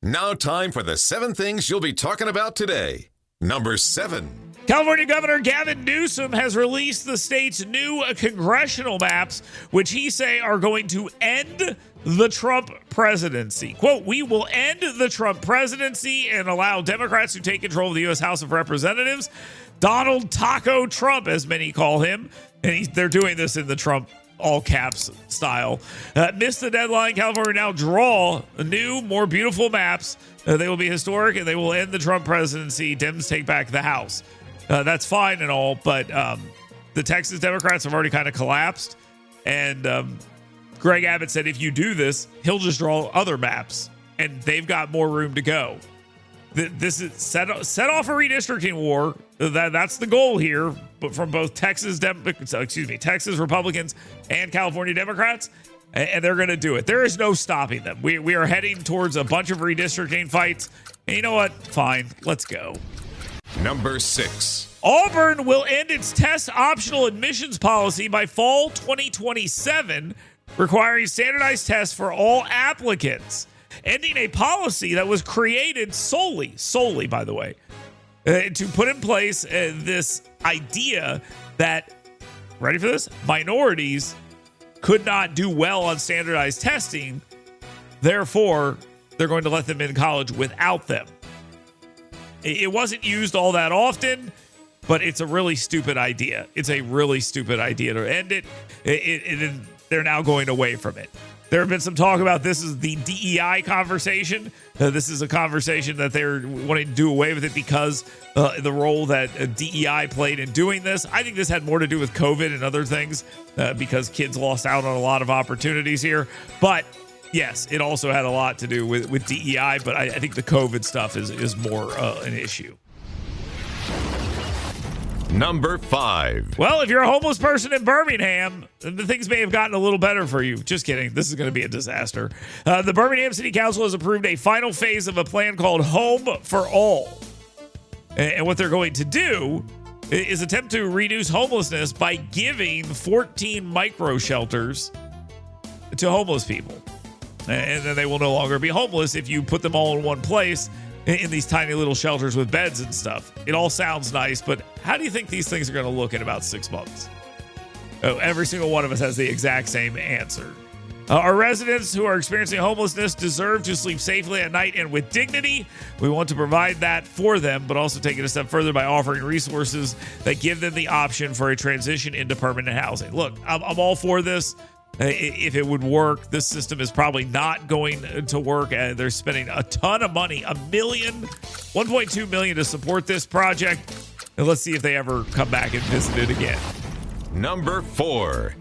Now time for the 7 things you'll be talking about today. Number 7. California Governor Gavin Newsom has released the state's new congressional maps, which he say are going to end the Trump presidency. Quote, "We will end the Trump presidency and allow Democrats to take control of the U.S. House of Representatives. Donald Taco Trump, as many call him." And they're doing this in the Trump all caps style. Missed the deadline. California now draw new, more beautiful maps. They will be historic and they will end the Trump presidency. Dems take back the House. That's fine and all, but the Texas Democrats have already kind of collapsed. And Greg Abbott said if you do this, he'll just draw other maps and they've got more room to go. This is set off a redistricting war. That's the goal here, but from both Texas Republicans and California Democrats, and they're going to do it. There is no stopping them. We are heading towards a bunch of redistricting fights. And you know what? Fine, let's go. Number 6. Auburn will end its test optional admissions policy by fall 2027, requiring standardized tests for all applicants, ending a policy that was created solely, by the way, to put in place this idea that, ready for this, minorities could not do well on standardized testing. Therefore, they're going to let them in college without them. It wasn't used all that often, but it's a really stupid idea. It's a really stupid idea to end it. They're now going away from it. There have been some talk about this is the DEI conversation. This is a conversation that they're wanting to do away with it because the role that DEI played in doing this. I think this had more to do with COVID and other things because kids lost out on a lot of opportunities here. But yes, it also had a lot to do with DEI, but I think the COVID stuff is more an issue. Number 5. Well, if you're a homeless person in Birmingham, the things may have gotten a little better for you. Just kidding. This is going to be a disaster. The Birmingham City Council has approved a final phase of a plan called Home for All. And what they're going to do is attempt to reduce homelessness by giving 14 micro shelters to homeless people. And then they will no longer be homeless if you put them all in one place in these tiny little shelters with beds and stuff. It all sounds nice, but how do you think these things are going to look in about 6 months? Oh, every single one of us has the exact same answer. Our residents who are experiencing homelessness deserve to sleep safely at night and with dignity. We want to provide that for them, but also take it a step further by offering resources that give them the option for a transition into permanent housing. Look, I'm all for this. If it would work, this system is probably not going to work. They're spending a ton of money, $1.2 million to support this project. And let's see if they ever come back and visit it again. Number 4.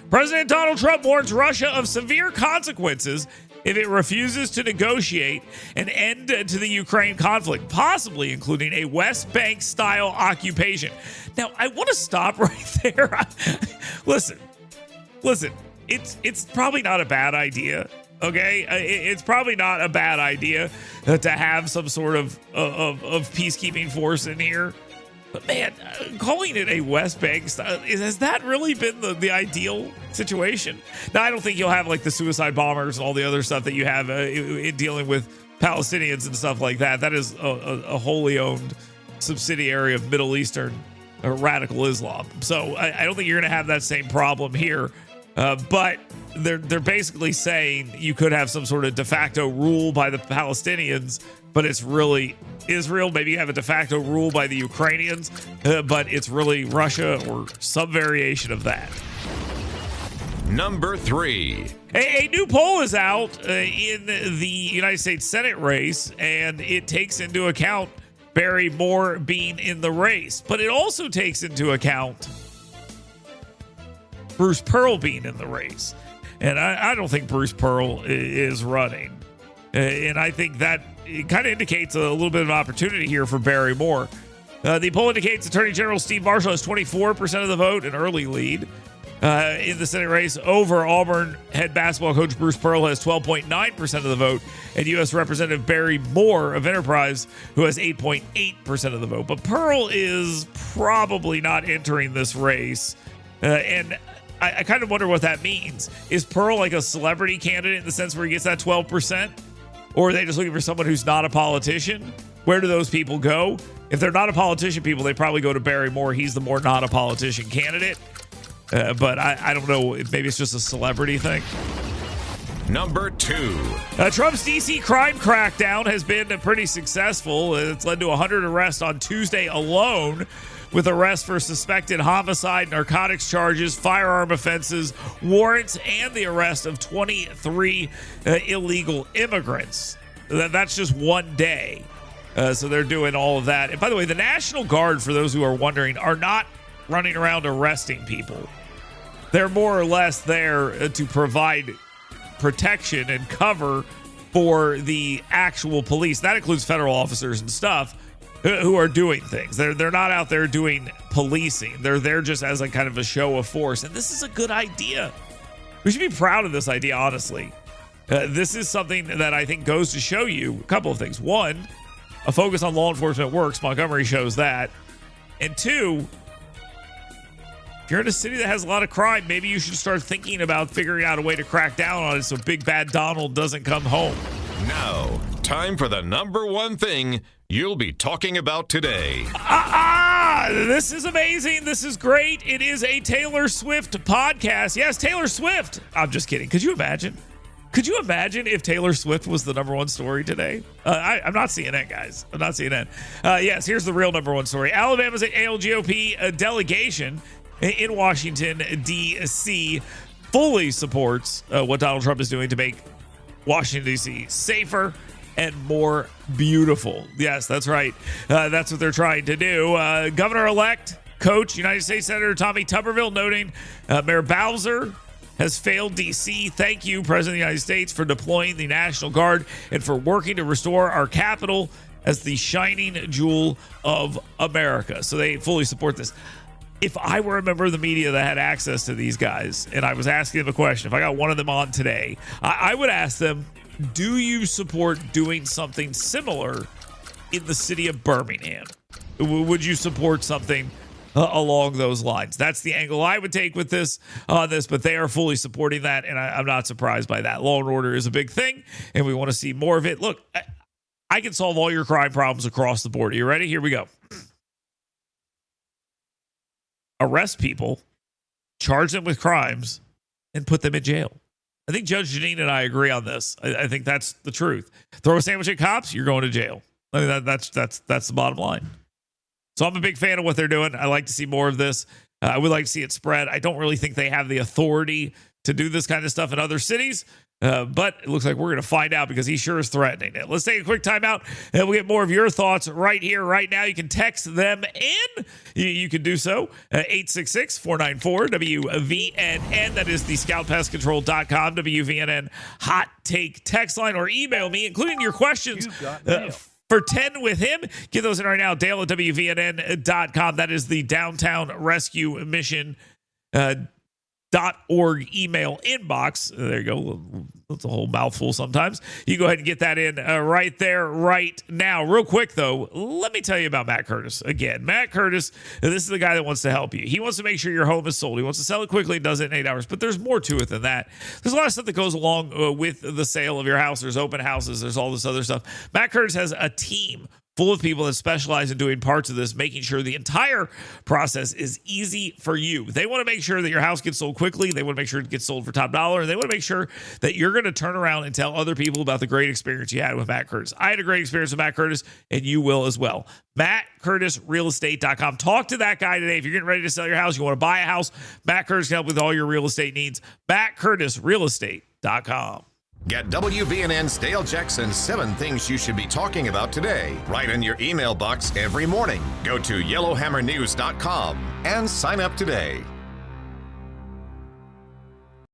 President Donald Trump warns Russia of severe consequences if it refuses to negotiate an end to the Ukraine conflict, possibly including a West Bank-style occupation. Now, I want to stop right there. Listen. It's probably not a bad idea, okay? It's probably not a bad idea to have some sort of peacekeeping force in here. But man, calling it a West Bank style, has that really been the ideal situation? Now, I don't think you'll have like the suicide bombers and all the other stuff that you have in dealing with Palestinians and stuff like that. That is a wholly owned subsidiary of Middle Eastern radical Islam. So I don't think you're going to have that same problem here. But they're basically saying you could have some sort of de facto rule by the Palestinians, but it's really Israel. Maybe you have a de facto rule by the Ukrainians, but it's really Russia or some variation of that. Number 3. A new poll is out in the United States Senate race, and it takes into account Barry Moore being in the race, but it also takes into account Bruce Pearl being in the race. And I don't think Bruce Pearl is running. And I think that it kind of indicates a little bit of an opportunity here for Barry Moore. The poll indicates Attorney General Steve Marshall has 24% of the vote, an early lead in the Senate race over Auburn head basketball coach Bruce Pearl has 12.9% of the vote, and U.S. Representative Barry Moore of Enterprise, who has 8.8% of the vote. But Pearl is probably not entering this race. And I kind of wonder what that means. Is Pearl like a celebrity candidate in the sense where he gets that 12%? Or are they just looking for someone who's not a politician? Where do those people go? If they're not a politician people, they probably go to Barry Moore. He's the more not a politician candidate. But I don't know. Maybe it's just a celebrity thing. Number 2. Trump's D.C. crime crackdown has been pretty successful. It's led to 100 arrests on Tuesday alone, with arrests for suspected homicide, narcotics charges, firearm offenses, warrants, and the arrest of 23 illegal immigrants. That's just one day. So they're doing all of that. And by the way, the National Guard, for those who are wondering, are not running around arresting people. They're more or less there to provide protection and cover for the actual police. That includes federal officers and stuff who are doing things. They're not out there doing policing. They're there just as a kind of a show of force. And this is a good idea. We should be proud of this idea, honestly. This is something that I think goes to show you a couple of things. One, a focus on law enforcement works. Montgomery shows that. And two, if you're in a city that has a lot of crime, maybe you should start thinking about figuring out a way to crack down on it so Big Bad Donald doesn't come home. Now, time for the number 1 thing you'll be talking about today. This is amazing. This is great. It is a Taylor Swift podcast. Yes, Taylor Swift. I'm just kidding. Could you imagine? Could you imagine if Taylor Swift was the number 1 story today? I'm not CNN, guys. I'm not CNN. Yes, here's the real number 1 story. Alabama's ALGOP delegation in Washington, D.C. fully supports what Donald Trump is doing to make Washington, D.C. safer and more beautiful. Yes, that's right. That's what they're trying to do. Governor-elect, Coach, United States Senator Tommy Tuberville noting Mayor Bowser has failed D.C. Thank you, President of the United States, for deploying the National Guard and for working to restore our capital as the shining jewel of America. So they fully support this. If I were a member of the media that had access to these guys and I was asking them a question, if I got one of them on today, I would ask them, do you support doing something similar in the city of Birmingham? Would you support something along those lines? That's the angle I would take with this, but they are fully supporting that, and I'm not surprised by that. Law and order is a big thing, and we want to see more of it. Look, I can solve all your crime problems across the board. Are you ready? Here we go. Arrest people, charge them with crimes, and put them in jail. I think Judge Janine and I agree on this. I think that's the truth. Throw a sandwich at cops, you're going to jail. I mean, that's the bottom line. So I'm a big fan of what they're doing. I like to see more of this. I would like to see it spread. I don't really think they have the authority to do this kind of stuff in other cities, but it looks like we're going to find out because he sure is threatening it. Let's take a quick time out and we'll get more of your thoughts right here, right now. You can text them in. You can do so. 866-494-WVNN. That is the scoutpestcontrol.com WVNN hot take text line, or email me, including your questions. For 10 with him, get those in right now. Dale at WVNN.com. That is the Downtown Rescue Mission .org email inbox. There you go. That's a whole mouthful sometimes. You go ahead and get that in right there, right now. Real quick, though, let me tell you about Matt Curtis. Again, Matt Curtis, this is the guy that wants to help you. He wants to make sure your home is sold. He wants to sell it quickly and does it in 8 hours. But there's more to it than that. There's a lot of stuff that goes along with the sale of your house. There's open houses. There's all this other stuff. Matt Curtis has a team full of people that specialize in doing parts of this, making sure the entire process is easy for you. They want to make sure that your house gets sold quickly. They want to make sure it gets sold for top dollar. And they want to make sure that you're going to turn around and tell other people about the great experience you had with Matt Curtis. I had a great experience with Matt Curtis, and you will as well. MattCurtisRealEstate.com. Talk to that guy today. If you're getting ready to sell your house, you want to buy a house, Matt Curtis can help with all your real estate needs. MattCurtisRealEstate.com. Get WVNN's Dale Jackson's 7 Things You Should Be Talking About Today right in your email box every morning. Go to yellowhammernews.com and sign up today.